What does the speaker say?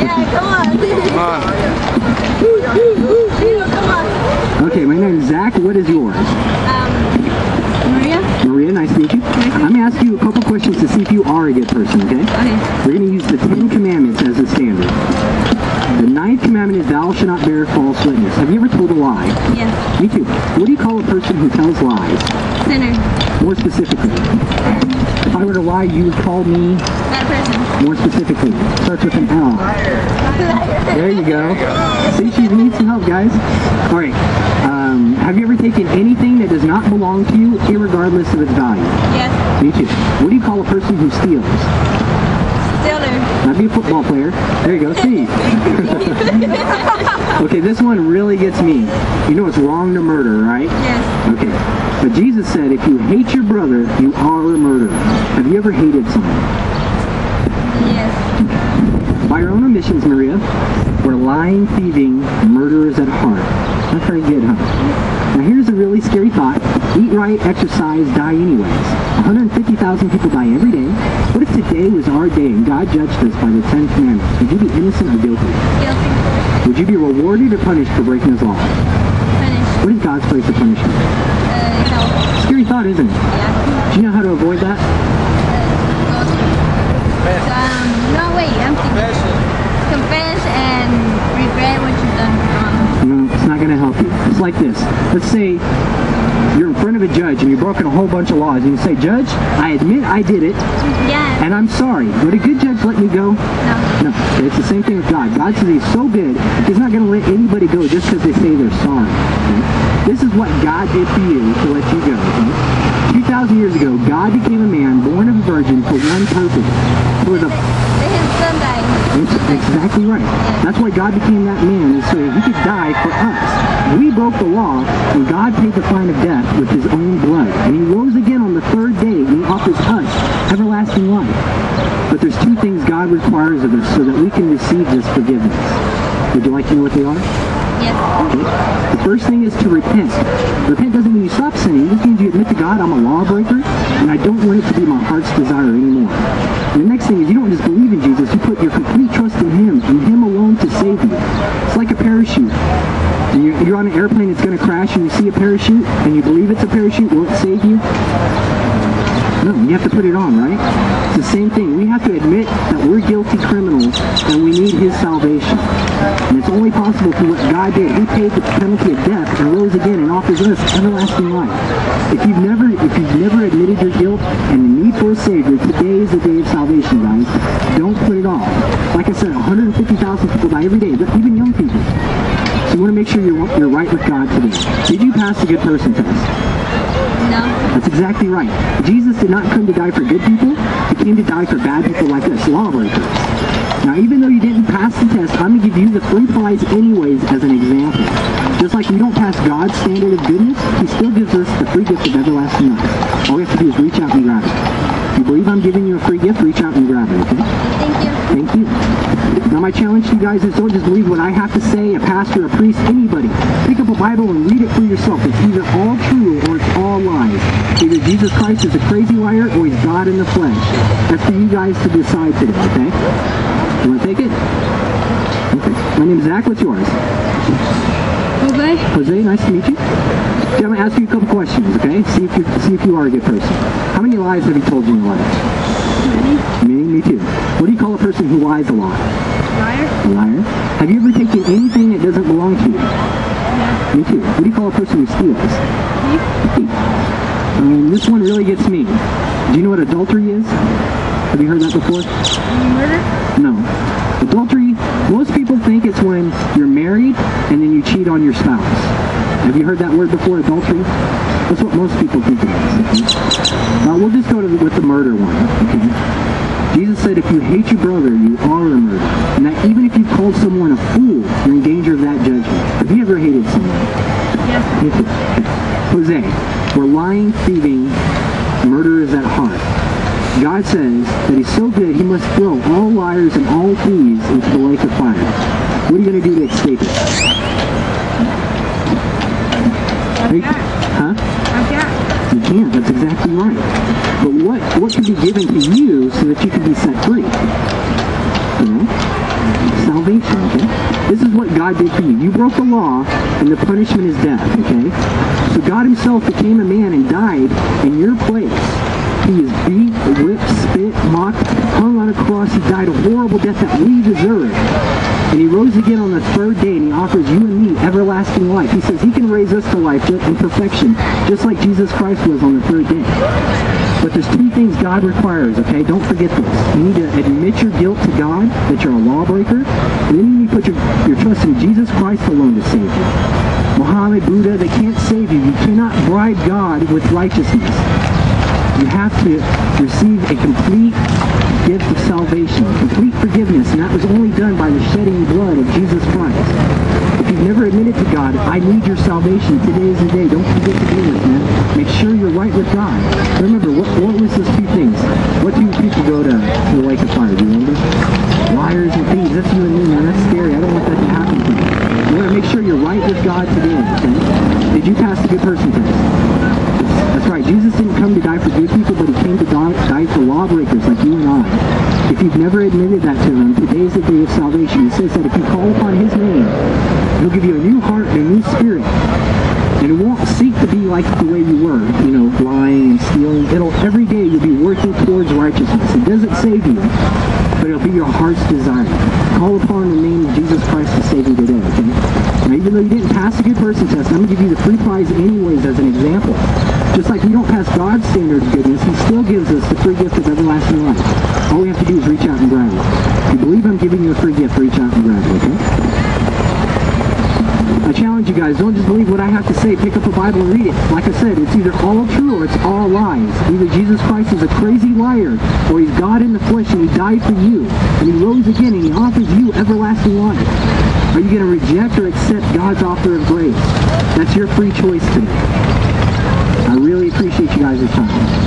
question. Yeah, come on. Come on. Okay, my name is Zach. What is yours? Maria. Maria, nice to meet you. I'm going to ask you a couple questions to see if you are a good person, okay? Okay. We're going to use the 10 Commandments as the standard. The 9th commandment is thou shalt not bear false witness. Have you ever told a lie? Yes. Me too. What do you call a person who tells lies? Sinner. More specifically. If I were to lie, you would call me? Bad person. More specifically. Starts with an L. There you go. See, she needs some help, guys. All right. Have you ever taken anything that does not belong to you, irregardless of its value? Yes. Me too. What do you call a person who steals? Stealer. That'd be a football player. There you go. See. Okay, this one really gets me. You know it's wrong to murder, right? Yes. Okay. But Jesus said, if you hate your brother, you are a murderer. Have you ever hated someone? Yes. By your own admissions, Maria, we're lying, thieving, murderers at heart. Not very good, huh? Now here's a really scary thought. Eat right, exercise, die anyways. 150,000 people die every day. What if today was our day and God judged us by the 10 Commandments? Would you be innocent or guilty? Guilty. Would you be rewarded or punished for breaking His law? Punished. What is God's place of punishment? Hell. Scary thought, isn't it? Yeah. Do you know how to avoid that? No, wait. I'm thinking. Confess and regret what you've done wrong. No, it's not going to help you. It's like this. Let's say you're in front of a judge and you've broken a whole bunch of laws and you say, Judge, I admit I did it Yeah. and I'm sorry. Would a good judge let me go? No. No. It's the same thing with God. God says He's so good, He's not going to let anybody go just because they say they're sorry. Okay? This is what God did for you to let you go. Okay? 2,000 years ago, God became a man born of a virgin for one purpose. For the His son died. Exactly right. That's why God became that man, is so He could die for us. We broke the law, and God paid the fine of death with His own blood. And He rose again on the third day, and He offers us everlasting life. But there's two things God requires of us so that we can receive this forgiveness. Would you like to know what they are? Yes. Okay. The first thing is to repent. Repent doesn't mean you stop sinning. It just means you admit to God, I'm a lawbreaker, and I don't want it to be my heart's desire anymore. And the next thing is you don't just believe in Jesus, you put your complete trust in Him, and Him alone to save you. It's like a parachute. And you're on an airplane, it's going to crash, and you see a parachute, and you believe it's a parachute, will it save you? No, you have to put it on, right? It's the same thing. We have to admit that we're guilty criminals and we need His salvation. And it's only possible through what God did. He paid the penalty of death and rose again and offers us everlasting life. If you've never admitted your guilt and the need for a Savior, today is the day of salvation, guys. Don't put it off. Like I said, 150,000 people die every day, even young people. So you want to make sure you're right with God today. Did you pass the good person test? No. That's exactly right. Jesus did not come to die for good people. He came to die for bad people like us, lawbreakers. Now, even though you didn't pass the test, I'm going to give you the free prize anyways as an example. Just like we don't pass God's standard of goodness, He still gives us the free gift of everlasting life. All we have to do is reach out and grab it. If you believe I'm giving you a free gift, reach out and grab it, okay? Thank you. Thank you. Now my challenge to you guys is don't just believe what I have to say, a pastor, a priest, anybody. Pick up a Bible and read it for yourself. It's either all true or it's all lies. Either Jesus Christ is a crazy liar or He's God in the flesh. That's for you guys to decide today, okay? You want to take it? Okay. My name's Zach. What's yours? Jose. Jose, nice to meet you. Okay, I'm going to ask you a couple questions, okay? See if you are a good person. How many lies have you told in your life? Many. Me too. What do you call a person who lies a lot? Liar. A liar. Have you ever taken anything that doesn't belong to you? Yeah. Me too. What do you call a person who steals? Thief. This one really gets me. Do you know what adultery is? Have you heard that before? Murder. No. Adultery, most people think it's when you're married and then you cheat on your spouse. Have you heard that word before, adultery? That's what most people think it is. We'll just go with the murder one. Okay? Jesus said if you hate your brother, you are a murderer. And that even if you called someone a fool, you're in danger of that judgment. Have you ever hated someone? Yes. Jose, we're lying, thieving, murderers at heart. God says that He's so good, He must throw all liars and all thieves into the lake of fire. What are you going to do to escape it? Huh? You can't. That's exactly right. But what can be given to you so that you can be set free? You know? salvation, okay? This is what God did for you. You broke the law, and the punishment is death, okay? So God himself became a man and died in your place. He is beat, whipped, spit, mocked, hung on a cross. He died a horrible death that we deserve. And he rose again on the third day, and he offers you and me everlasting life. He says he can raise us to life in perfection, just like Jesus Christ was on the third day. But there's two things God requires, okay? Don't forget this. You need to admit your guilt to God, that you're a lawbreaker, and then you need to put your trust in Jesus Christ alone to save you. Muhammad, Buddha, they can't save you. You cannot bribe God with righteousness. You have to receive a complete gift of salvation, complete forgiveness, and that was only done by the shedding blood of Jesus Christ. If you've never admitted to God, I need your salvation, today is the day. Don't forget to do this, man. Make sure you're right with God. Remember, what was those two things? What do people go to the lake of fire? Do you remember? Liars and thieves. That's you and me, man. That's scary. I don't want that to happen to you. You want to make sure you're right with God today, okay? Did you pass the good person test? That's right. Jesus didn't come to die for good people, but he came to die for lawbreakers like you and I. If you've never admitted that to him, today is the day of salvation. He says that if you call upon his name, he'll give you a new heart and a new spirit. And it won't seek to be like the way you were, you know, lying and stealing. Every day you'll be working towards righteousness. It doesn't save you, but it'll be your heart's desire. Call upon the name of Jesus Christ to save you today, okay? Now, even though you didn't pass the good person test, I'm going to give you the free prize anyways as an example. Just like we don't pass God's standard of goodness, he still gives us the free gift of everlasting life. All we have to do is reach out and grab it. If you believe I'm giving you a free gift, reach out and grab it, okay? I challenge you guys, don't just believe what I have to say. Pick up a Bible and read it. Like I said, it's either all true or it's all lies. Either Jesus Christ is a crazy liar, or he's God in the flesh and he died for you. And he rose again and he offers you everlasting life. Are you going to reject or accept God's offer of grace? That's your free choice today. I really appreciate you guys' time.